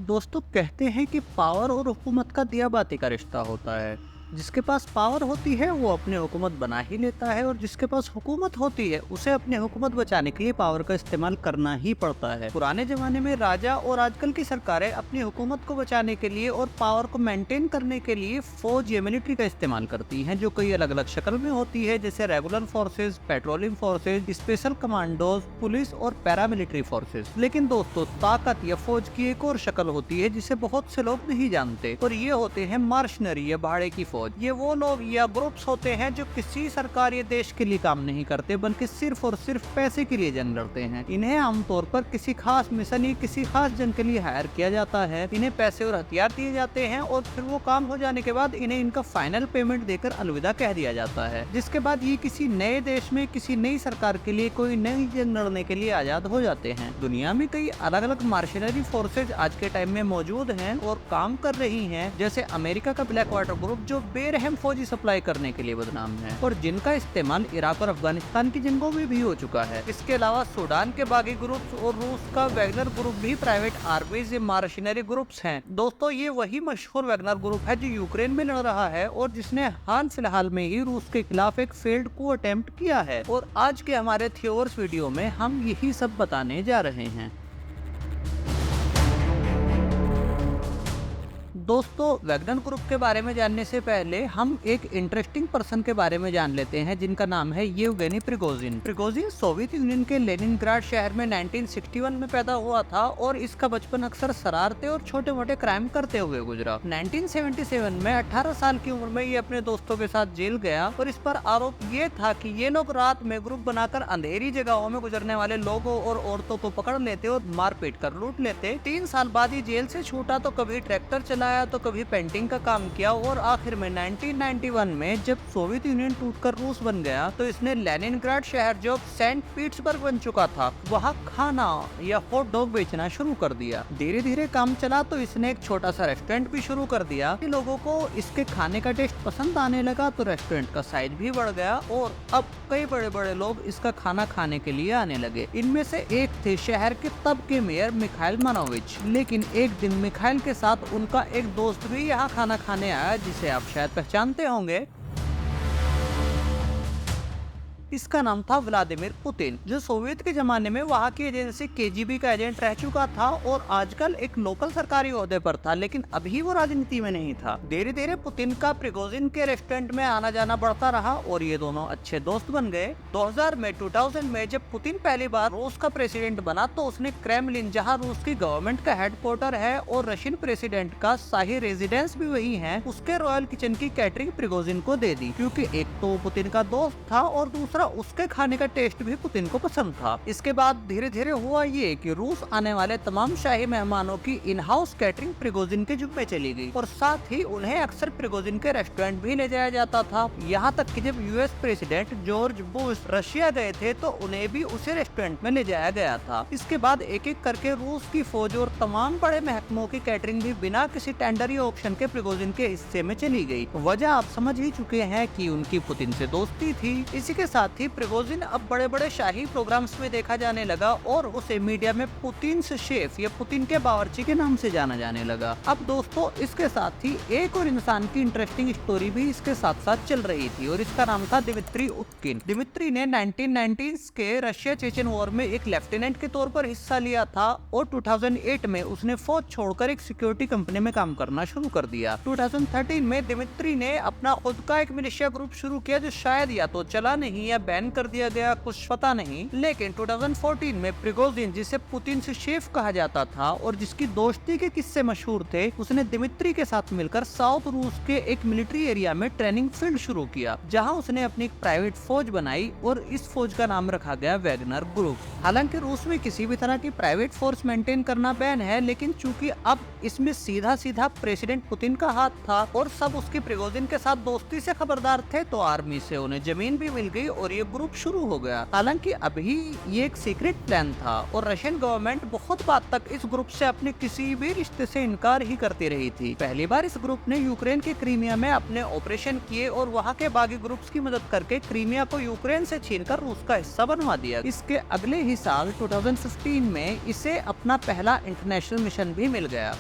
दोस्तों कहते हैं कि पावर और हुकूमत का दिया बाती का रिश्ता होता है। जिसके पास पावर होती है वो अपनी हुकूमत बना ही लेता है और जिसके पास हुकूमत होती है उसे अपनी हुकूमत बचाने के लिए पावर का इस्तेमाल करना ही पड़ता है। पुराने जमाने में राजा और आजकल की सरकारें अपनी हुकूमत को बचाने के लिए और पावर को मेंटेन करने के लिए फौज या मिलिट्री का इस्तेमाल करती हैं, जो कई अलग अलग शक्ल में होती है, जैसे regular forces, patrolling forces, special commandos, police और पैरामिलिट्री फोर्सेज। लेकिन दोस्तों ताकत या फौज की एक और शक्ल होती है जिसे बहुत से लोग नहीं जानते, और ये होते हैं मर्शनरी या भाड़े की फौज। ये वो लोग या ग्रुप्स होते हैं जो किसी सरकार या देश के लिए काम नहीं करते, बल्कि सिर्फ और सिर्फ पैसे के लिए जंग लड़ते हैं। इन्हें आमतौर पर किसी खास मिशन या किसी खास जंग के लिए हायर किया जाता है। इन्हें पैसे और हथियार दिए जाते हैं और फिर वो काम हो जाने के बाद इन्हें इनका फाइनल पेमेंट देकर अलविदा कह दिया जाता है, जिसके बाद ये किसी नए देश में किसी नई सरकार के लिए कोई नई जंग लड़ने के लिए आजाद हो जाते हैं। दुनिया में कई अलग अलग मर्शनरी फोर्सेज आज के टाइम में मौजूद हैं और काम कर रही हैं, जैसे अमेरिका का ब्लैक वाटर ग्रुप जो बेरहम फौजी सप्लाई करने के लिए बदनाम है और जिनका इस्तेमाल इराक और अफगानिस्तान की जंगों में भी हो चुका है। इसके अलावा सूडान के बागी ग्रुप्स और रूस का वैगनर ग्रुप भी प्राइवेट आर्मीज या मर्शनरी ग्रुप्स हैं। दोस्तों ये वही मशहूर वैगनर ग्रुप है जो यूक्रेन में लड़ रहा है और जिसने हाल फिलहाल में ही रूस के खिलाफ एक फेल्ड को अटेम्प्ट किया है। और आज के हमारे थ्योर्स वीडियो में हम यही सब बताने जा रहे हैं। दोस्तों वैगनर ग्रुप के बारे में जानने से पहले हम एक इंटरेस्टिंग पर्सन के बारे में जान लेते हैं जिनका नाम है Yevgeny Prigozhin. Prigozhin Soviet union के लेनिनग्राड शहर में 1961 में पैदा हुआ था और इसका बचपन अक्सर शरारतें और छोटे मोटे क्राइम करते हुए गुजरा। 1977 में 18 साल की उम्र में ये अपने दोस्तों के साथ जेल गया और इस पर आरोप ये था कि ये लोग रात में ग्रुप बनाकर अंधेरी जगहों में गुजरने वाले लोगों और औरतों को पकड़ लेते और मारपीट कर लूट लेते। 3 साल बाद ही जेल से छूटा तो कभी ट्रैक्टर चलाया तो कभी पेंटिंग का काम किया और आखिर में 1991 में जब सोवियत यूनियन टूटकर रूस बन गया तो इसने लेनिनग्राड शहर जो सेंट पीटर्सबर्ग बन चुका था वहां खाना या हॉट डॉग बेचना शुरू कर दिया। धीरे धीरे काम चला तो इसने एक छोटा सा रेस्टोरेंट भी शुरू कर दिया। लोगों को इसके खाने का टेस्ट पसंद आने लगा तो रेस्टोरेंट का साइज भी बढ़ गया और अब कई बड़े बड़े लोग इसका खाना खाने के लिए आने लगे। इनमें से एक थे शहर के तब के मेयर मिखाइल मानोविच। लेकिन एक दिन मिखाइल के साथ उनका एक दोस्त भी यहाँ खाना खाने आया जिसे आप शायद पहचानते होंगे। इसका नाम था व्लादिमीर पुतिन, जो सोवियत के जमाने में वहाँ की एजेंसी केजीबी का एजेंट रह चुका था और आजकल एक लोकल सरकारी ओहदे पर था, लेकिन अभी वो राजनीति में नहीं था। धीरे धीरे पुतिन का प्रिगोजिन के रेस्टोरेंट में आना जाना बढ़ता रहा और ये दोनों अच्छे दोस्त बन गए। 2000 में जब पुतिन पहली बार रूस का प्रेसिडेंट बना तो उसने क्रेमलिन, जहाँ रूस की गवर्नमेंट का हेडक्वार्टर है और रशियन प्रेसिडेंट का शाही रेजिडेंस भी वही है, उसके रॉयल किचन की कैटरिंग प्रिगोजिन को दे दी, क्योंकि एक तो पुतिन का दोस्त था और दूसरा उसके खाने का टेस्ट भी पुतिन को पसंद था। इसके बाद धीरे धीरे हुआ ये कि रूस आने वाले तमाम शाही मेहमानों की इन हाउस कैटरिंग प्रिगोजिन के जिम्मे चली गई और साथ ही उन्हें अक्सर प्रिगोजिन के रेस्टोरेंट भी ले जाया जाता था। यहाँ तक कि जब US president George Bush Russia गए थे तो उन्हें भी उसी रेस्टोरेंट में ले जाया गया था। इसके बाद एक एक करके रूस की फौज और तमाम बड़े महकमों की कैटरिंग भी बिना किसी टेंडर या ऑप्शन के प्रिगोजिन के हिस्से में चली गई। वजह आप समझ ही चुके हैं कि उनकी पुतिन से दोस्ती थी। इसी के साथ ही प्रिगोजिन अब बड़े बड़े शाही प्रोग्राम्स में देखा जाने लगा और उसे मीडिया में पुतिन से शेफ या पुतिन के बावर्ची के नाम से जाना जाने लगा। अब दोस्तों इसके साथ ही एक और इंसान की इंटरेस्टिंग स्टोरी भी इसके साथ साथ चल रही थी और इसका नाम था दिमित्री उत्किन। दिमित्री ने 1990s के रशिया चेचन वॉर में एक लेफ्टिनेंट के तौर पर हिस्सा लिया था और 2008 में उसने फौज छोड़कर एक सिक्योरिटी कंपनी में काम करना शुरू कर दिया। 2013 में दिमित्री ने अपना खुद का एक मिलिशिया ग्रुप शुरू किया जो शायद या तो चला नहीं या बैन कर दिया गया, कुछ पता नहीं। लेकिन 2014 में प्रिगोजिन, जिसे पुतिन से शेफ कहा जाता था और जिसकी दोस्ती के किस्से मशहूर थे, उसने दिमित्री के साथ मिलकर साउथ रूस के एक मिलिट्री एरिया में ट्रेनिंग फील्ड शुरू किया, जहां उसने अपनी एक प्राइवेट फौज बनाई और इस फौज का नाम रखा गया वैगनर ग्रुप। हालांकि रूस में किसी भी तरह की प्राइवेट फोर्स मेंटेन करना बैन है, लेकिन चूंकि अब इसमें सीधा सीधा प्रेसिडेंट पुतिन का हाथ था और सब उसकी प्रिगोजिन के साथ दोस्ती से खबरदार थे, तो आर्मी से उन्हें जमीन भी मिल गई और ये ग्रुप शुरू हो गया। हालांकि अभी ये एक सीक्रेट प्लान था और रशियन गवर्नमेंट बहुत बात तक इस ग्रुप से अपने किसी भी रिश्ते से इनकार ही करती रही थी। पहली बार इस ग्रुप ने यूक्रेन के क्रीमिया में अपने ऑपरेशन किए और वहां के बागी ग्रुप्स की मदद करके क्रीमिया को यूक्रेन से छीनकर रूस का हिस्सा बनवा दिया। इसके अगले ही साल 2015 में इसे अपना पहला इंटरनेशनल मिशन भी मिल गया।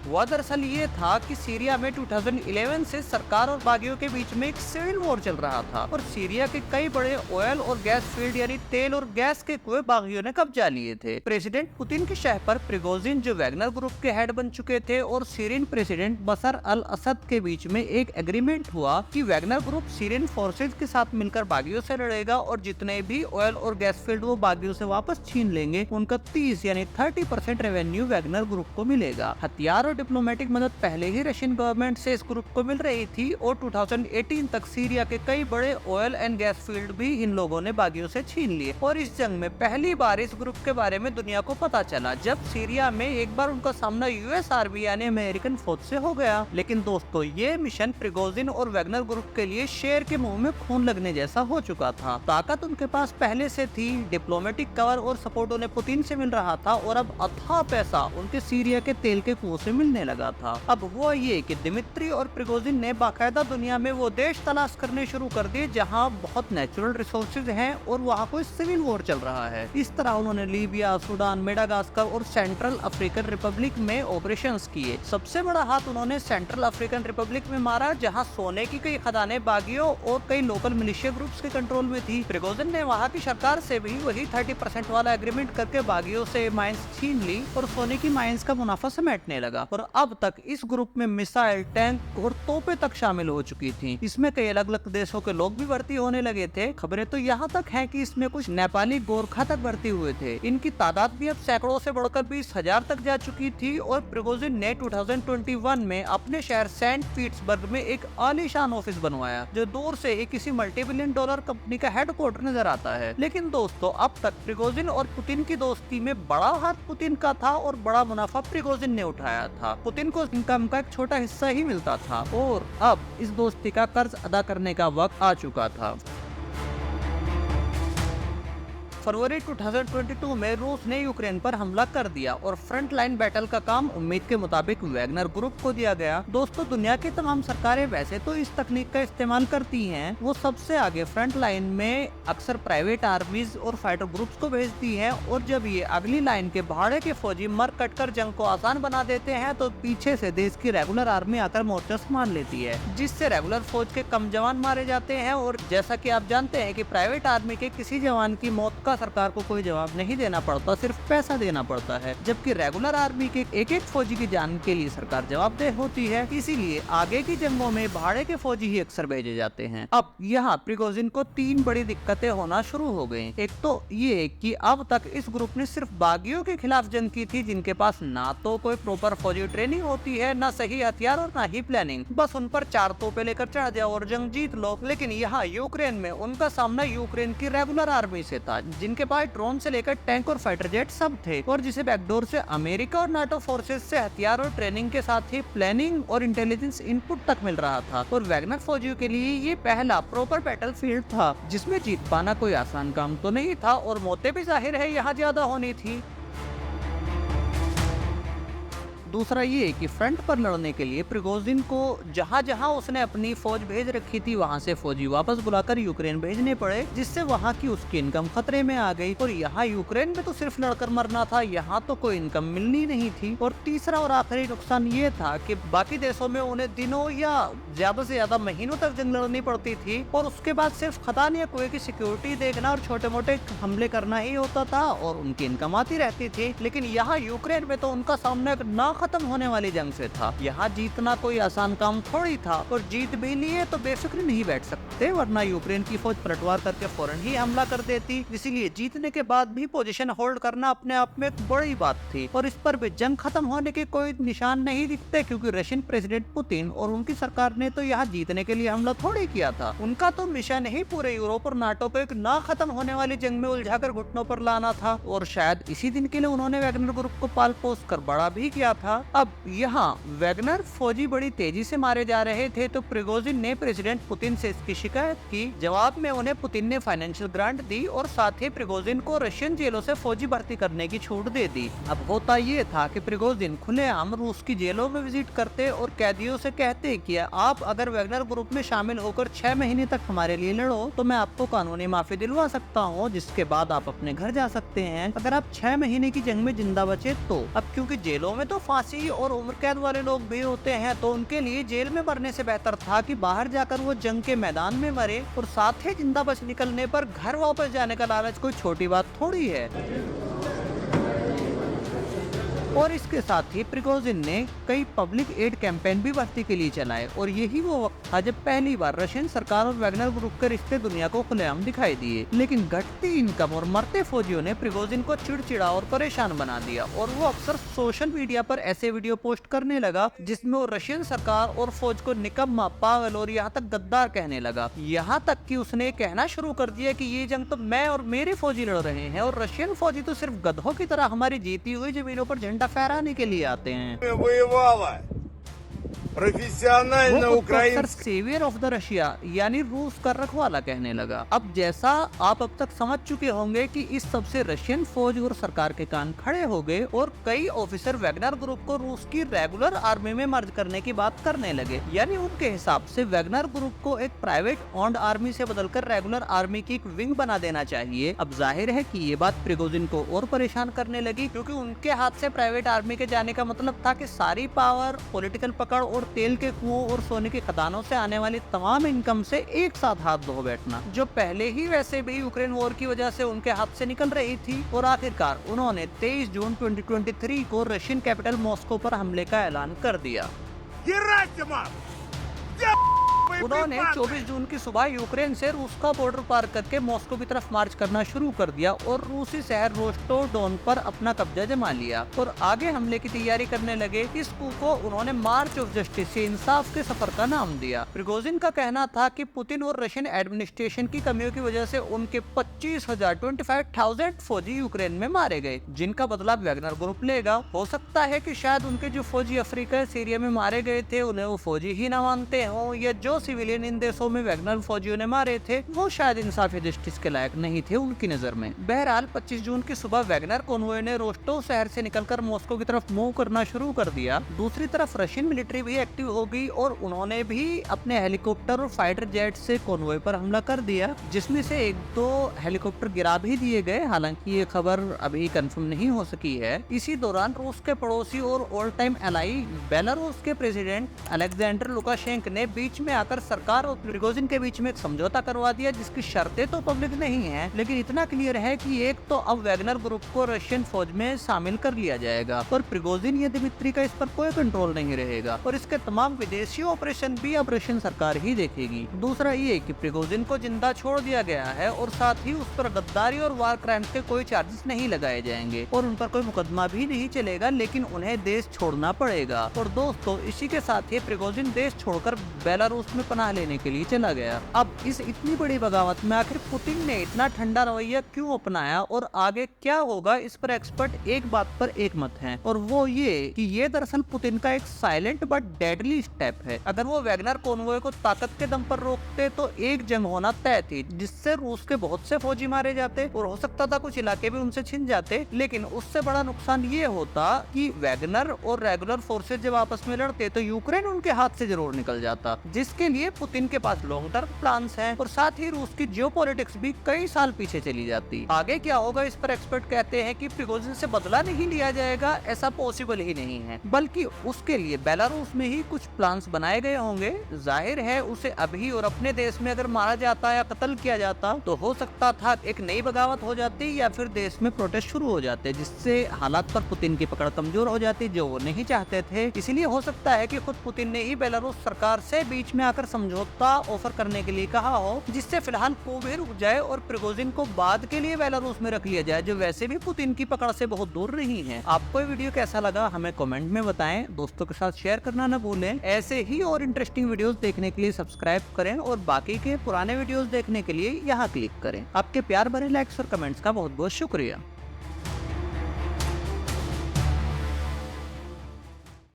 वह दरअसल ये था कि सीरिया में 2011 से सरकार और बागियों के बीच में एक सिविल वॉर चल रहा था और सीरिया के कई बड़े ऑयल और गैस फील्ड यानी तेल और गैस के कुएं बागियों ने कब्जा लिए थे। प्रेसिडेंट पुतिन के शह पर प्रिगोजिन जो वैगनर ग्रुप के हेड बन चुके थे और सीरियन प्रेसिडेंट बशर अल असद के बीच में एक एग्रीमेंट हुआ कि वैगनर ग्रुप सीरियन फोर्सेज के साथ मिलकर बागियों से लड़ेगा और जितने भी ऑयल और गैस फील्ड वो बागियों से वापस छीन लेंगे उनका 30 यानी 30% रेवेन्यू वैगनर ग्रुप को मिलेगा। हथियार और डिप्लोमेटिक मदद पहले ही रशियन गवर्नमेंट से इस ग्रुप को मिल रही थी और 2018 तक सीरिया के कई बड़े ऑयल एंड गैस फील्ड भी इन लोगों ने बागियों से छीन लिए और इस जंग में पहली बार इस ग्रुप के बारे में दुनिया को पता चला जब सीरिया में एक बार उनका सामना यूएस आर्मी यानी अमेरिकन फौज से हो गया। लेकिन दोस्तों ये मिशन प्रिगोजिन और वैगनर ग्रुप के लिए शेर के मुंह में खून लगने जैसा हो चुका था। ताकत उनके पास पहले से थी, डिप्लोमेटिक कवर और सपोर्ट उन्हें पुतिन से मिल रहा था और अब अथाह पैसा उनके सीरिया के तेल के कुओं से मिलने लगा था। अब वो ये कि दिमित्री और प्रिगोजिन ने बाकायदा दुनिया में वो देश तलाश करने शुरू कर दिए जहाँ बहुत नेचुरल रिसोर्सेज हैं और वहाँ कोई सिविल वॉर चल रहा है। इस तरह उन्होंने लीबिया, सूडान, मेडागास्कर और सेंट्रल अफ्रीकन रिपब्लिक में ऑपरेशंस किए। सबसे बड़ा हाथ उन्होंने सेंट्रल अफ्रीकन रिपब्लिक में मारा जहाँ सोने की कई खदानें बागियों और कई लोकल मिलिशिया ग्रुप्स के कंट्रोल में थी। प्रिगोजिन ने वहाँ की सरकार से भी वही 30% वाला एग्रीमेंट करके बागियों से माइंस छीन ली और सोने की माइंस का मुनाफा समेटने लगा और अब तक इस ग्रुप में मिसाइल, टैंक और तोपें तक शामिल हो चुकी थी। इसमें कई अलग अलग देशों के लोग भी भर्ती होने लगे थे। खबरें तो यहाँ तक हैं कि इसमें कुछ नेपाली गोरखा तक भर्ती हुए थे। इनकी तादाद भी अब सैकड़ों से बढ़कर 20,000 तक जा चुकी थी और प्रिगोजिन ने 2021 में अपने शहर सेंट पीटर्सबर्ग में एक आलीशान ऑफिस बनवाया जो दूर से ही किसी मल्टी-बिलियन डॉलर कंपनी का हेडक्वार्टर नजर आता है। लेकिन दोस्तों अब तक प्रिगोजिन और पुतिन की दोस्ती में बड़ा हाथ पुतिन का था और बड़ा मुनाफा प्रिगोजिन ने उठाया था। पुतिन को इनकम का एक छोटा हिस्सा ही मिलता था और अब इस दोस्ती का कर्ज अदा करने का वक्त आ चुका था। फरवरी 2022 में रूस ने यूक्रेन पर हमला कर दिया और फ्रंट लाइन बैटल का काम उम्मीद के मुताबिक वैगनर ग्रुप को दिया गया। दोस्तों दुनिया की तमाम सरकारें वैसे तो इस तकनीक का इस्तेमाल करती हैं, वो सबसे आगे फ्रंट लाइन में अक्सर प्राइवेट आर्मीज और फाइटर ग्रुप्स को भेजती हैं और जब ये अगली लाइन के भाड़े के फौजी मर कट कर जंग को आसान बना देते हैं तो पीछे से देश की रेगुलर आर्मी आकर मोर्चा संभाल लेती है जिससे रेगुलर फौज के कम जवान मारे जाते हैं। और जैसा कि आप जानते हैं कि प्राइवेट आर्मी के किसी जवान की मौत का सरकार को कोई जवाब नहीं देना पड़ता, सिर्फ पैसा देना पड़ता है, जबकि रेगुलर आर्मी के एक एक फौजी की जान के लिए सरकार जवाबदेह होती है। इसीलिए आगे की जंगों में भाड़े के फौजी ही अक्सर भेजे जाते हैं। अब यहाँ प्रिगोजिन को 3 बड़ी दिक्कतें होना शुरू हो गयी। एक तो ये कि अब तक इस ग्रुप ने सिर्फ बागियों के खिलाफ जंग की थी जिनके पास ना तो कोई प्रॉपर फौजी ट्रेनिंग होती है, ना सही हथियार और ना ही प्लानिंग, बस उन पर 4 तोपे लेकर चढ़ जाओ और जंग जीत लो। लेकिन यहाँ यूक्रेन में उनका सामना यूक्रेन की रेगुलर आर्मी से था जिनके पास ड्रोन से लेकर टैंक और फाइटर जेट सब थे और जिसे बैकडोर से अमेरिका और नाटो फोर्सेस से हथियार और ट्रेनिंग के साथ ही प्लानिंग और इंटेलिजेंस इनपुट तक मिल रहा था। और वैगनर फौजियों के लिए ये पहला प्रॉपर बैटल फील्ड था जिसमें जीत पाना कोई आसान काम तो नहीं था और मौतें भी जाहिर है यहाँ ज्यादा होनी थी। दूसरा ये कि फ्रंट पर लड़ने के लिए प्रिगोजिन को जहां जहां उसने अपनी फौज भेज रखी थी वहां से फौजी वापस बुलाकर यूक्रेन भेजने पड़े जिससे वहां की उसकी इनकम खतरे में आ गई। और यहाँ यूक्रेन में तो सिर्फ लड़कर मरना था, यहाँ तो कोई इनकम मिलनी नहीं थी। और तीसरा और आखिरी नुकसान ये था कि बाकी देशों में उन्हें दिनों या ज्यादा से ज्यादा महीनों तक जंग लड़नी पड़ती थी और उसके बाद सिर्फ खदान या कुएं की सिक्योरिटी देखना और छोटे मोटे हमले करना ही होता था और उनकी इनकम आती रहती थी। लेकिन यहाँ यूक्रेन में तो उनका सामना ना खत्म होने वाली जंग से था। यहाँ जीतना कोई आसान काम थोड़ी था और जीत भी लिए तो बेफिक्र नहीं बैठ सकते वरना यूक्रेन की फौज पलटवार करके फौरन ही हमला कर देती। इसीलिए जीतने के बाद भी पोजीशन होल्ड करना अपने आप में एक बड़ी बात थी और इस पर भी जंग खत्म होने के कोई निशान नहीं दिखते क्योंकि रशियन प्रेसिडेंट पुतिन और उनकी सरकार ने तो यहाँ जीतने के लिए हमला थोड़ी किया था। उनका तो मिशन ही पूरे यूरोप और नाटो को एक ना खत्म होने वाली जंग में उलझाकर घुटनों पर लाना था और शायद इसी दिन के लिए उन्होंने वैगनर ग्रुप को पाल पोस कर बड़ा भी किया था। अब यहाँ वैगनर फौजी बड़ी तेजी से मारे जा रहे थे तो प्रिगोजिन ने प्रेसिडेंट पुतिन से इसकी शिकायत की। जवाब में उन्हें पुतिन ने फाइनेंशियल ग्रांट दी और साथ ही प्रिगोजिन को रशियन जेलों से फौजी भर्ती करने की छूट दे दी। अब होता ये था कि प्रिगोजिन खुलेआम रूस की जेलों में विजिट करते और कैदियों से कहते कि आप अगर वैगनर ग्रुप में शामिल होकर 6 महीने तक हमारे लिए लड़ो तो मैं आपको कानूनी माफी दिलवा सकता हूँ जिसके बाद आप अपने घर जा सकते हैं अगर आप 6 महीने की जंग में जिंदा बचे तो। अब क्योंकि जेलों में तो फांसी और उम्र कैद वाले लोग भी होते हैं तो उनके लिए जेल में मरने से बेहतर था कि बाहर जाकर वो जंग के मैदान में मरे। और साथ ही जिंदा बच निकलने पर घर वापस जाने का लालच कोई छोटी बात थोड़ी है। और इसके साथ ही प्रिगोजिन ने कई पब्लिक एड कैंपेन भी बस्ती के लिए चलाए और यही वो वक्त था जब पहली बार रशियन सरकार और वैगनर ग्रुप के रिश्ते दुनिया को खुलेआम दिखाई दिए। लेकिन घटती इनकम और मरते फौजियों ने प्रिगोजिन को चिड़चिड़ा और परेशान बना दिया और वो अक्सर सोशल मीडिया पर ऐसे वीडियो पोस्ट करने लगा जिसमें वो रशियन सरकार और फौज को निकम्मा, पागल और यहाँ तक गद्दार कहने लगा। यहाँ तक कि उसने कहना शुरू कर दिया कि ये जंग तो मैं और मेरे फौजी लड़ रहे हैं और रशियन फौजी तो सिर्फ गधों की तरह हमारी जीती हुई जमीनों पर झंडा फहराने के लिए आते हैं। वो सेवियर ऑफ द रशिया यानी रूस का रखवाला कहने लगा। अब जैसा आप अब तक समझ चुके होंगे कि इस सबसे रशियन फौज और सरकार के कान खड़े हो गए और कई ऑफिसर वैगनर ग्रुप को रूस की रेगुलर आर्मी में मर्ज करने की बात करने लगे। यानी उनके हिसाब से वैगनर ग्रुप को एक प्राइवेट ओन्ड आर्मी से बदलकर रेगुलर आर्मी की एक विंग बना देना चाहिए। अब जाहिर है कि ये बात प्रिगोजिन को और परेशान करने लगी क्योंकि उनके हाथ से प्राइवेट आर्मी के जाने का मतलब था कि सारी पावर, पॉलिटिकल पकड़ और तेल के कुओं और सोने की खदानों से आने वाली तमाम इनकम से एक साथ हाथ धो बैठना, जो पहले ही वैसे भी यूक्रेन वॉर की वजह से उनके हाथ से निकल रही थी। और आखिरकार उन्होंने 23 जून 2023 को रशियन कैपिटल मॉस्को पर हमले का ऐलान कर दिया। उन्होंने 24 जून की सुबह यूक्रेन से रूस का बॉर्डर पार करके मॉस्को की तरफ मार्च करना शुरू कर दिया और रूसी शहर रोस्टोव-डॉन पर अपना कब्जा जमा लिया और आगे हमले की तैयारी करने लगे। इस coup को उन्होंने मार्च ऑफ जस्टिस, इंसाफ के सफर का नाम दिया। प्रिगोजिन का कहना था कि पुतिन और रशियन एडमिनिस्ट्रेशन की कमियों की वजह से उनके 25,000 फौजी यूक्रेन में मारे गए, जिनका बदला वैगनर ग्रुप लेगा। हो सकता है कि शायद उनके जो फौजी अफ्रीका, सीरिया में मारे गए थे उन्हें वो फौजी ही न मानते हो, या जो सिविलियन इन देशों में वैगनर फौजियों ने मारे थे वो शायद इंसाफ या जस्टिस के लायक नहीं थे उनकी नजर में। बहरहाल 25 जून की सुबह वैगनर कॉन्वॉय ने रोस्टोव शहर से निकलकर मॉस्को की तरफ मूव करना शुरू कर दिया। दूसरी तरफ रशियन मिलिट्री भी एक्टिव हो गई और उन्होंने भी अपने हेलीकॉप्टर और फाइटर जेट से कॉन्वॉय पर हमला कर दिया, जिसमें से 1-2 हेलीकॉप्टर गिरा भी दिए गए। हालांकि ये खबर अभी कंफर्म नहीं हो सकी है। इसी दौरान रूस के पड़ोसी और ऑल टाइम एलाई बेलारूस के प्रेसिडेंट अलेक्जेंडर लुकाशेंको ने बीच में आकर सरकार और प्रिगोजिन के बीच में एक समझौता करवा दिया, जिसकी शर्तें तो पब्लिक नहीं है, लेकिन इतना क्लियर है कि एक तो अब वैगनर ग्रुप को रशियन फौज में शामिल कर लिया जाएगा और प्रिगोजिन या दिमित्री का इस पर कोई कंट्रोल नहीं रहेगा और इसके तमाम विदेशी ऑपरेशन भी अब रशियन सरकार ही देखेगी। दूसरा ये कि प्रिगोजिन को जिंदा छोड़ दिया गया है और साथ ही उस पर गद्दारी और वार क्राइम्स के कोई चार्जेस नहीं लगाए जाएंगे और उन पर कोई मुकदमा भी नहीं चलेगा, लेकिन उन्हें देश छोड़ना पड़ेगा। और दोस्तों, इसी के साथ ही प्रिगोजिन देश छोड़कर बेलारूस में पनाह लेने के लिए चला गया। अब इस इतनी बड़ी बगावत में आखिर पुतिन ने इतना ठंडा रवैया क्यों अपनाया और आगे क्या होगा, इस पर एक्सपर्ट एक बात पर एक मत हैं और वो ये कि ये दरअसल पुतिन का एक साइलेंट बट डेडली स्टेप है। अगर वो वैगनर कॉन्वॉय को ताकत के दम पर रोकते तो एक जंग होना तय थी, जिससे रूस के बहुत से फौजी मारे जाते और हो सकता था कुछ इलाके भी उनसे छिन जाते, लेकिन उससे बड़ा नुकसान ये होता कि वैगनर और रेगुलर फोर्सेज जब आपस में लड़ते तो यूक्रेन उनके हाथ से जरूर निकल जाता, जिसके लिए पुतिन के पास लॉन्ग टर्म प्लान्स हैं और साथ ही रूस की जियोपॉलिटिक्स भी कई साल पीछे चली जाती। आगे क्या होगा, इस पर एक्सपर्ट कहते हैं कि प्रिगोजिन से बदला नहीं लिया जाएगा, ऐसा पॉसिबल ही नहीं है, बल्कि उसके लिए बेलारूस में ही कुछ प्लान्स बनाए गए होंगे। जाहिर है उसे अभी और अपने देश में अगर मारा जाता या कत्ल किया जाता तो हो सकता था एक नई बगावत हो जाती या फिर देश में प्रोटेस्ट शुरू हो जाते, जिससे हालात पर पुतिन की पकड़ कमजोर हो जाती, जो वो नहीं चाहते थे। इसलिए हो सकता है कि खुद पुतिन ने ही बेलारूस सरकार से बीच में आकर समझौता ऑफर करने के लिए कहा हो, जिससे फिलहाल को भी रुक जाए और प्रिगोजिन को बाद के लिए बेलारूस में रख लिया जाए, जो वैसे भी पुतिन की पकड़ से बहुत दूर नहीं है। आपको ये वीडियो कैसा लगा हमें कमेंट में बताएं, दोस्तों के साथ शेयर करना न भूलें। ऐसे ही और इंटरेस्टिंग वीडियोस देखने के लिए सब्सक्राइब करें और बाकी के पुराने वीडियोस देखने के लिए यहाँ क्लिक करें। आपके प्यार भरे लाइक्स और कमेंट्स का बहुत बहुत शुक्रिया।